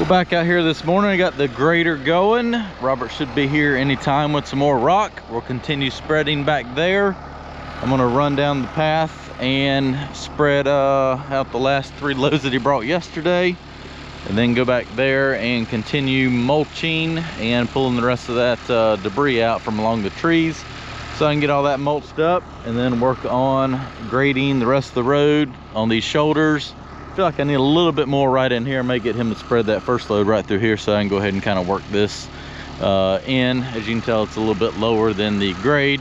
We're back out here this morning. I got the grader going. Robert should be here anytime with some more rock. We'll continue spreading back there. I'm gonna run down the path and spread out the last 3 loads that he brought yesterday, and then go back there and continue mulching and pulling the rest of that debris out from along the trees, so I can get all that mulched up, and then work on grading the rest of the road on these shoulders. I feel like I need a little bit more right in here. I may get him to spread that first load right through here, so I can go ahead and kind of work this in. As you can tell, it's a little bit lower than the grade.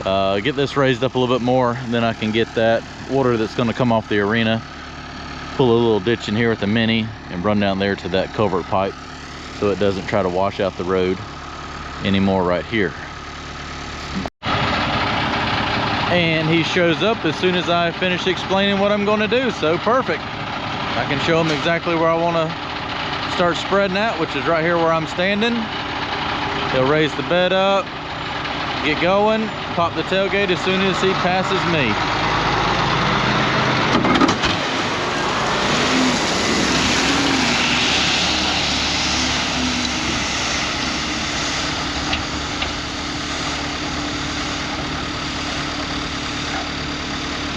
Get this raised up a little bit more, and then I can get that water that's going to come off the arena, pull a little ditch in here with the mini, and run down there to that culvert pipe, so it doesn't try to wash out the road anymore right here. And he shows up as soon as I finish explaining what I'm going to do, so perfect. I can show him exactly where I want to start spreading at, which is right here where I'm standing. He'll raise the bed up, get going, pop the tailgate as soon as he passes me.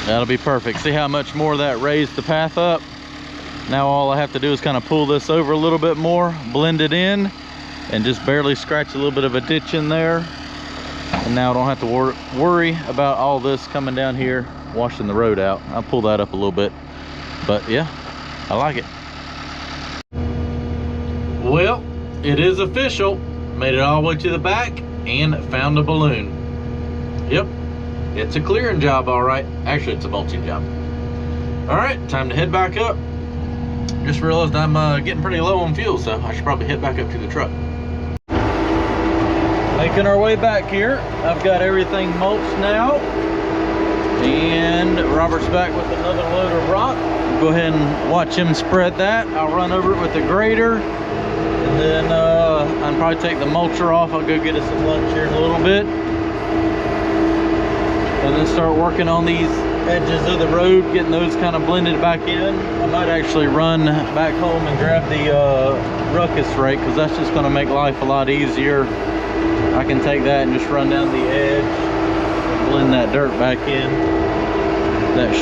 That'll be perfect. See how much more that raised the path up? Now all I have to do is kind of pull this over a little bit more, blend it in, and just barely scratch a little bit of a ditch in there. And now I don't have to worry about all this coming down here, washing the road out. I'll pull that up a little bit. But yeah, I like it. Well, it is official. Made it all the way to the back and found a balloon. Yep. It's a clearing job, all right. Actually, it's a mulching job. All right, time to head back up. Just realized I'm getting pretty low on fuel, so I should probably head back up to the truck. Making our way back here. I've got everything mulched now, and Robert's back with another load of rock. Go ahead and watch him spread that. I'll run over it with the grader, and then I'll probably take the mulcher off. I'll go get us some lunch here in a little bit, and then start working on these edges of the road, getting those kind of blended back in. I might actually run back home and grab the ruckus rake, because that's just going to make life a lot easier. I can take that and just run down the edge and blend that dirt back in. That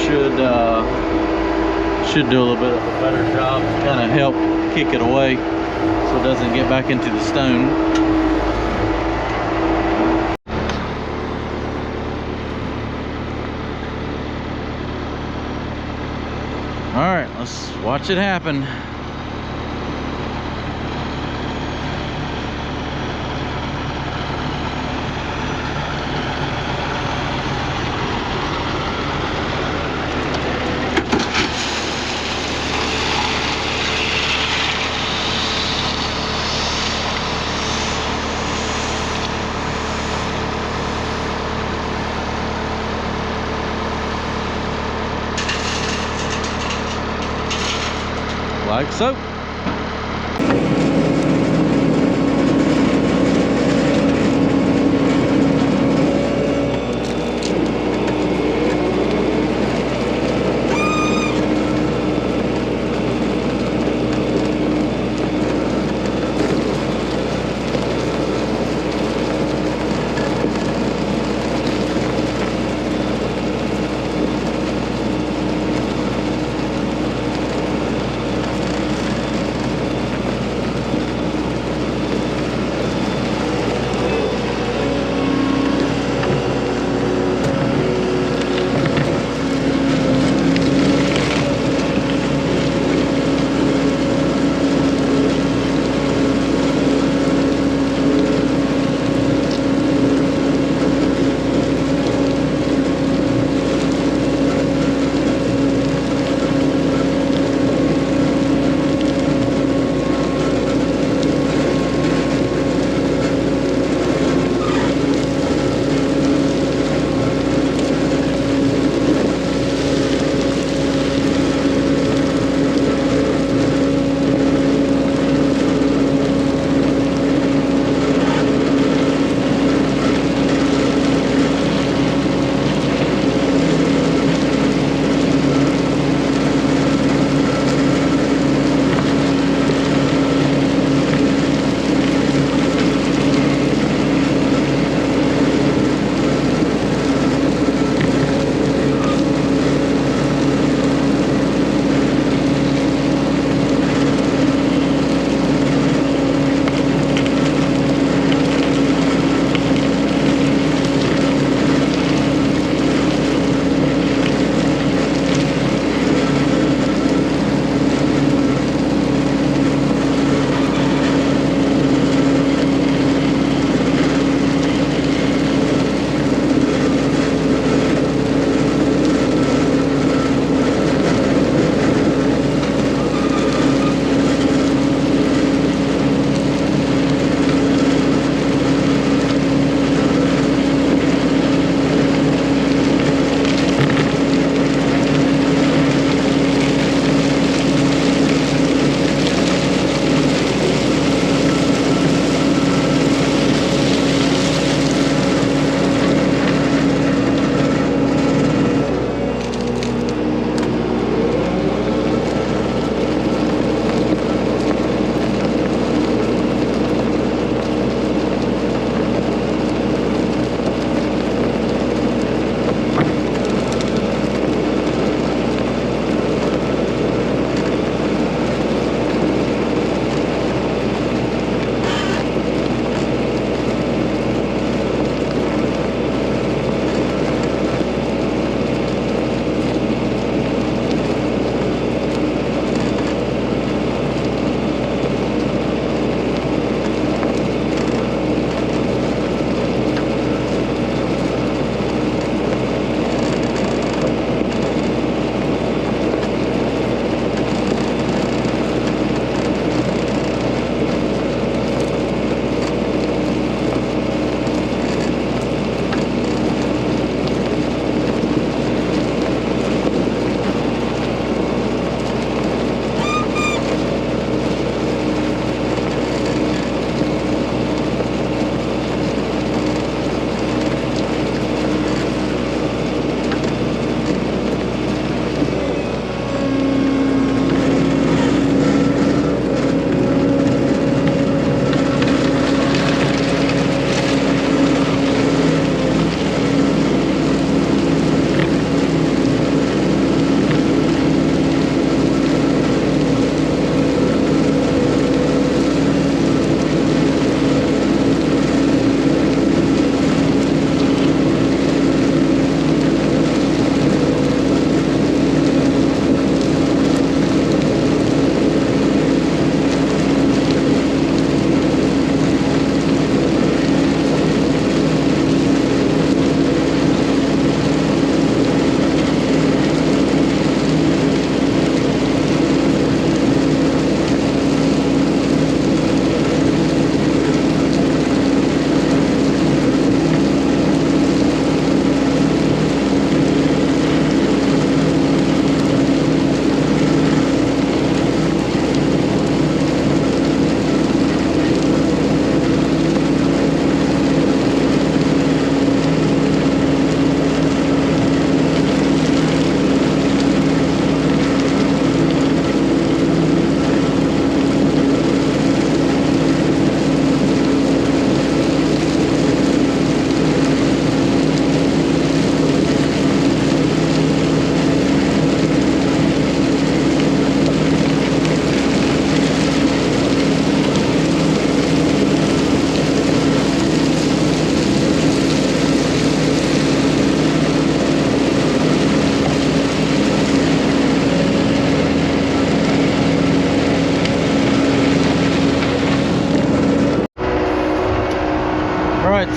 should do a little bit of a better job to kind of help kick it away so it doesn't get back into the stone. All right, let's watch it happen. Like so.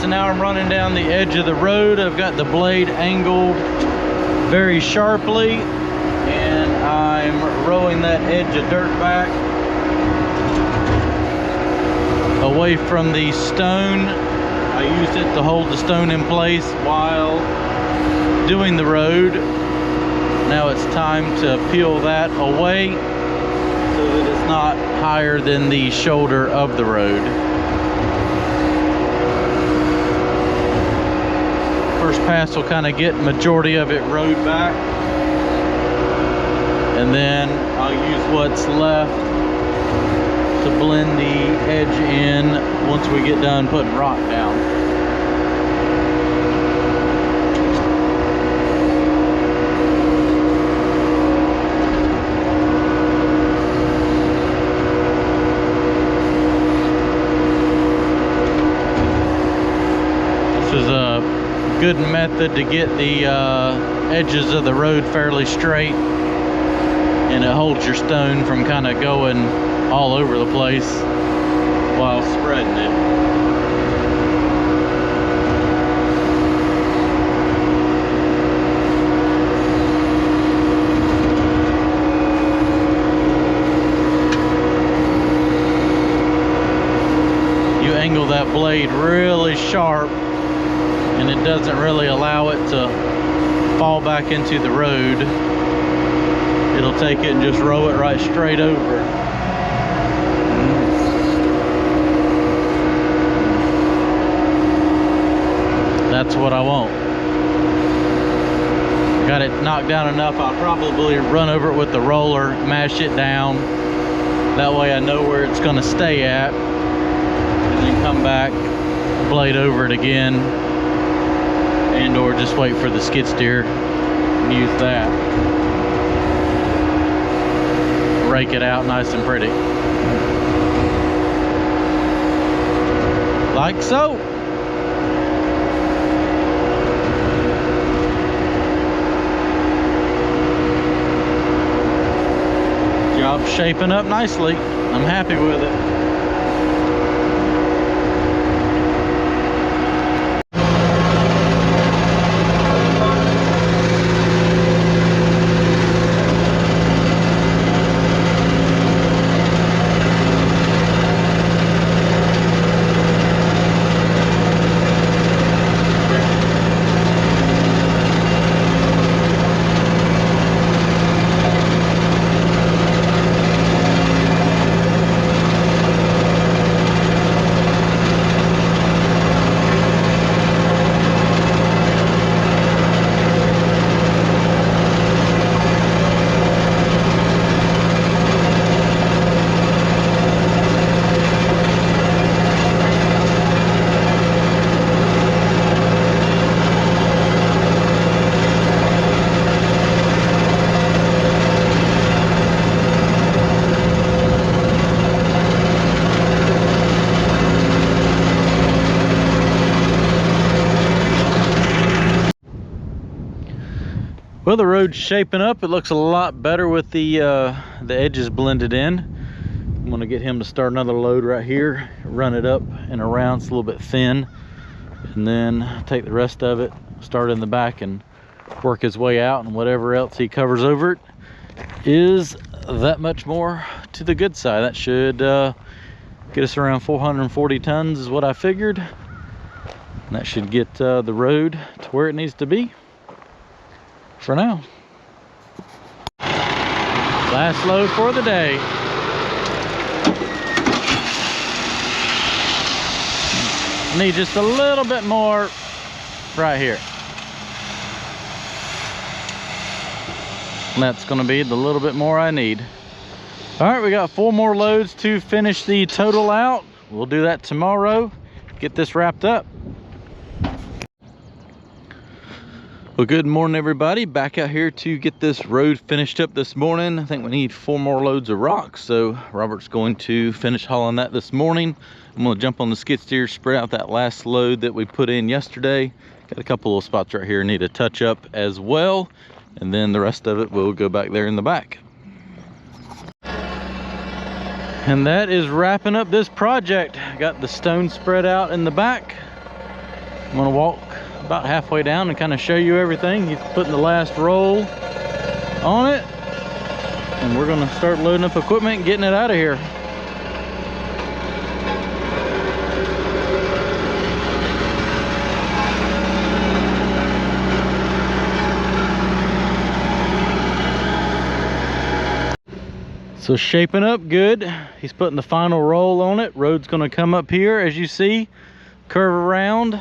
so now I'm running down the edge of the road. I've got the blade angled very sharply, and I'm rolling that edge of dirt back away from the stone. I used it to hold the stone in place while doing the road. Now it's time to peel that away so that it's not higher than the shoulder of the road. First pass will kind of get majority of it rode back, and then I'll use what's left to blend the edge in once we get done putting rock down. This is a good method to get the edges of the road fairly straight, and it holds your stone from kind of going all over the place while spreading it. You angle that blade really sharp, and it doesn't really allow it to fall back into the road. It'll take it and just row it right straight over. That's what I want. Got it knocked down enough, I'll probably run over it with the roller, mash it down. That way I know where it's gonna stay at. And then come back, blade over it again, and or just wait for the skid steer and use that. Rake it out nice and pretty. Like so. Job's shaping up nicely. I'm happy with it. Well, the road's shaping up. It looks a lot better with the edges blended in. I'm gonna get him to start another load right here, run it up and around. It's a little bit thin, and then take the rest of it, start in the back, and work his way out, and whatever else he covers over it is that much more to the good side. That should get us around 440 tons is what I figured, and that should get the road to where it needs to be for now. Last load for the day. Need just a little bit more right here. And that's gonna be the little bit more I need. All right, we got 4 more loads to finish the total out. We'll do that tomorrow, get this wrapped up. Well, good morning, everybody. Back out here to get this road finished up this morning. I think we need 4 more loads of rock, so Robert's going to finish hauling that this morning. I'm going to jump on the skid steer, spread out that last load that we put in yesterday. Got a couple little spots right here need a touch up as well, and then the rest of it will go back there in the back. And that is wrapping up this project. Got the stone spread out in the back. I'm gonna walk about halfway down and kind of show you everything. He's putting the last roll on it, and we're gonna start loading up equipment and getting it out of here. So shaping up good. He's putting the final roll on it. Road's gonna come up here, as you see, curve around.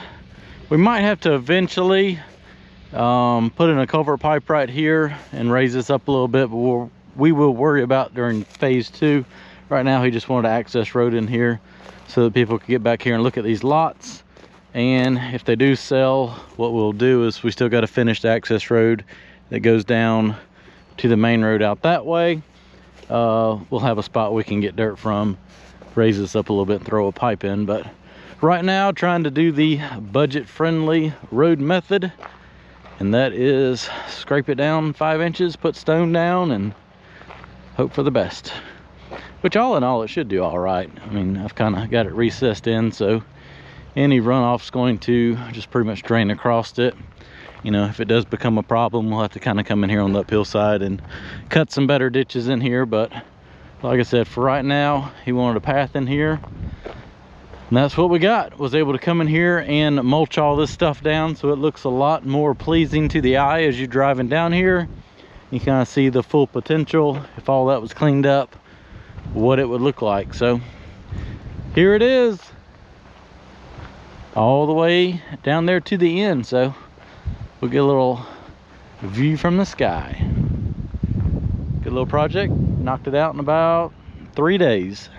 We might have to eventually put in a culvert pipe right here and raise this up a little bit, but we will worry about during phase 2. Right now he just wanted to access road in here so that people could get back here and look at these lots. And if they do sell, what we'll do is we still got to finish the access road that goes down to the main road out that way. We'll have a spot we can get dirt from, raise this up a little bit and throw a pipe in. But right now trying to do the budget friendly road method, and that is scrape it down 5 inches, put stone down, and hope for the best. Which all in all, it should do all right. I mean, I've kind of got it recessed in, so any runoff's going to just pretty much drain across it. You know, if it does become a problem, we'll have to kind of come in here on the uphill side and cut some better ditches in here. But like I said, for right now, he wanted a path in here, and that's what we got. Was able to come in here and mulch all this stuff down so it looks a lot more pleasing to the eye as you're driving down here. You kind of see the full potential, if all that was cleaned up, what it would look like. So here it is, all the way down there to the end. So we'll get a little view from the sky. Good little project. Knocked it out in about 3 days.